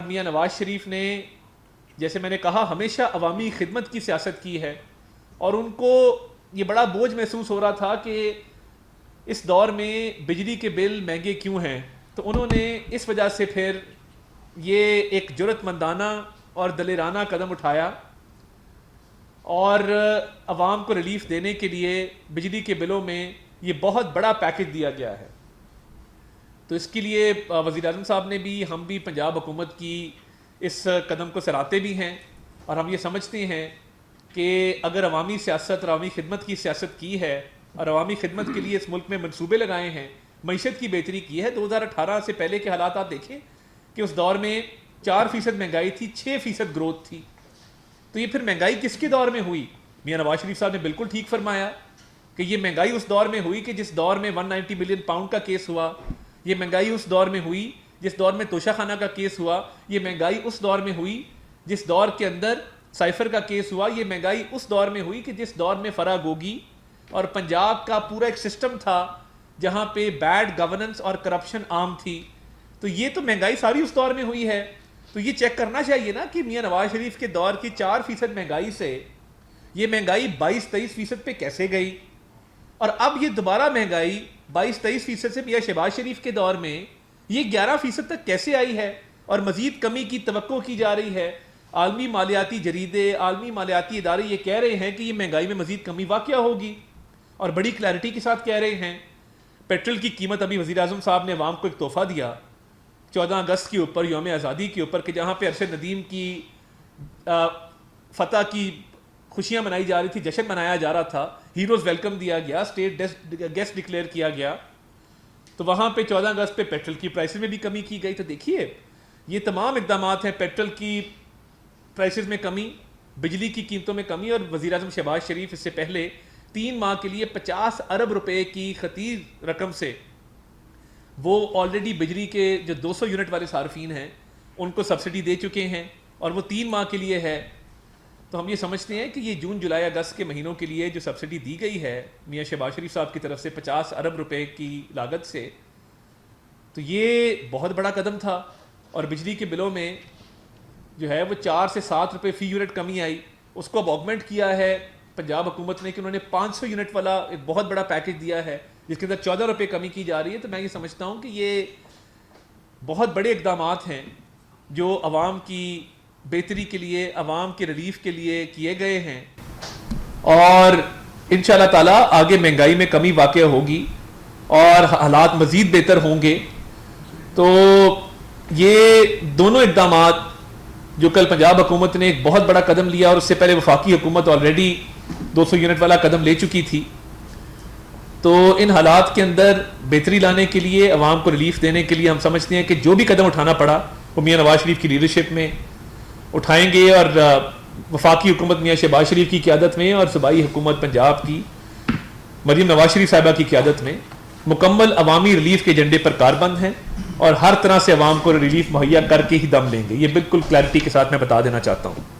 میاں نواز شریف نے جیسے میں نے کہا ہمیشہ عوامی خدمت کی سیاست کی ہے، اور ان کو یہ بڑا بوجھ محسوس ہو رہا تھا کہ اس دور میں بجلی کے بل مہنگے کیوں ہیں، تو انہوں نے اس وجہ سے پھر یہ ایک جرأت مندانہ اور دلیرانہ قدم اٹھایا اور عوام کو ریلیف دینے کے لیے بجلی کے بلوں میں یہ بہت بڑا پیکج دیا گیا ہے۔ تو اس کے لیے وزیر اعظم صاحب نے بھی، ہم بھی پنجاب حکومت کی اس قدم کو سراہتے بھی ہیں، اور ہم یہ سمجھتے ہیں کہ اگر عوامی سیاست اور عوامی خدمت کی سیاست کی ہے اور عوامی خدمت کے لیے اس ملک میں منصوبے لگائے ہیں، معیشت کی بہتری کی ہے۔ 2018 سے پہلے کے حالات آپ دیکھیں کہ اس دور میں 4% مہنگائی تھی، 6% گروتھ تھی، تو یہ پھر مہنگائی کس کے دور میں ہوئی؟ میاں نواز شریف صاحب نے بالکل ٹھیک فرمایا کہ یہ مہنگائی اس دور میں ہوئی کہ جس دور میں 190 بلین پاؤنڈ کا کیس ہوا، یہ مہنگائی اس دور میں ہوئی جس دور میں توشہ خانہ کا کیس ہوا، یہ مہنگائی اس دور میں ہوئی جس دور کے اندر سائفر کا کیس ہوا، یہ مہنگائی اس دور میں ہوئی کہ جس دور میں فرا گوگی اور پنجاب کا پورا ایک سسٹم تھا جہاں پہ بیڈ گورننس اور کرپشن عام تھی۔ تو یہ تو مہنگائی ساری اس دور میں ہوئی ہے، تو یہ چیک کرنا چاہیے نا کہ میاں نواز شریف کے دور کی 4% مہنگائی سے یہ مہنگائی 22-23% پہ کیسے گئی، اور اب یہ دوبارہ مہنگائی 22-23% سے میاں شہباز شریف کے دور میں یہ 11% تک کیسے آئی ہے، اور مزید کمی کی توقع کی جا رہی ہے۔ عالمی مالیاتی جریدے، عالمی مالیاتی ادارے یہ کہہ رہے ہیں کہ یہ مہنگائی میں مزید کمی واقع ہوگی، اور بڑی کلیئرٹی کے ساتھ کہہ رہے ہیں۔ پیٹرول کی قیمت، ابھی وزیر اعظم صاحب نے عوام کو ایک تحفہ دیا 14 اگست کے اوپر، یوم آزادی کے اوپر، کہ جہاں پہ ارشد ندیم کی فتح کی خوشیاں منائی جا رہی تھی، جشن منایا جا رہا تھا، ہیروز ویلکم دیا گیا، اسٹیٹ گیسٹ ڈکلیئر کیا گیا، تو وہاں پہ 14 اگست پہ پیٹرول کی پرائسز میں بھی کمی کی گئی۔ تو دیکھیے یہ تمام اقدامات ہیں، پیٹرول کی پرائسز میں کمی، بجلی کی قیمتوں میں کمی، اور وزیر اعظم شہباز شریف اس سے پہلے 3 ماہ کے لیے 50 ارب روپے کی خطیر رقم سے وہ آلریڈی بجلی کے جو 200 یونٹ والے صارفین ہیں ان کو سبسڈی دے چکے ہیں، اور وہ 3 ماہ کے لیے ہے۔ تو ہم یہ سمجھتے ہیں کہ یہ جون جولائی اگست کے مہینوں کے لیے جو سبسڈی دی گئی ہے میاں شہباز شریف صاحب کی طرف سے 50 ارب روپے کی لاگت سے، تو یہ بہت بڑا قدم تھا، اور بجلی کے بلوں میں جو ہے وہ 4 سے 7 روپے فی یونٹ کمی آئی۔ اس کو اب آگمنٹ کیا ہے پنجاب حکومت نے کہ انہوں نے 500 یونٹ والا ایک بہت بڑا پیکج دیا ہے جس کے اندر 14 روپے کمی کی جا رہی ہے۔ تو میں یہ سمجھتا ہوں کہ یہ بہت بڑے اقدامات ہیں جو عوام کی بہتری کے لیے، عوام کے ریلیف کے لیے کیے گئے ہیں، اور انشاءاللہ تعالیٰ آگے مہنگائی میں کمی واقع ہوگی اور حالات مزید بہتر ہوں گے۔ تو یہ دونوں اقدامات جو کل پنجاب حکومت نے ایک بہت بڑا قدم لیا، اور اس سے پہلے وفاقی حکومت آلریڈی 200 یونٹ والا قدم لے چکی تھی، تو ان حالات کے اندر بہتری لانے کے لیے، عوام کو ریلیف دینے کے لیے ہم سمجھتے ہیں کہ جو بھی قدم اٹھانا پڑا وہ میاں نواز شریف کی لیڈرشپ میں اٹھائیں گے، اور وفاقی حکومت میاں شہباز شریف کی قیادت میں اور صوبائی حکومت پنجاب کی مریم نواز شریف صاحبہ کی قیادت میں مکمل عوامی ریلیف کے ایجنڈے پر کاربند ہیں، اور ہر طرح سے عوام کو ریلیف مہیا کر کے ہی دم لیں گے۔ یہ بالکل کلیئرٹی کے ساتھ میں بتا دینا چاہتا ہوں۔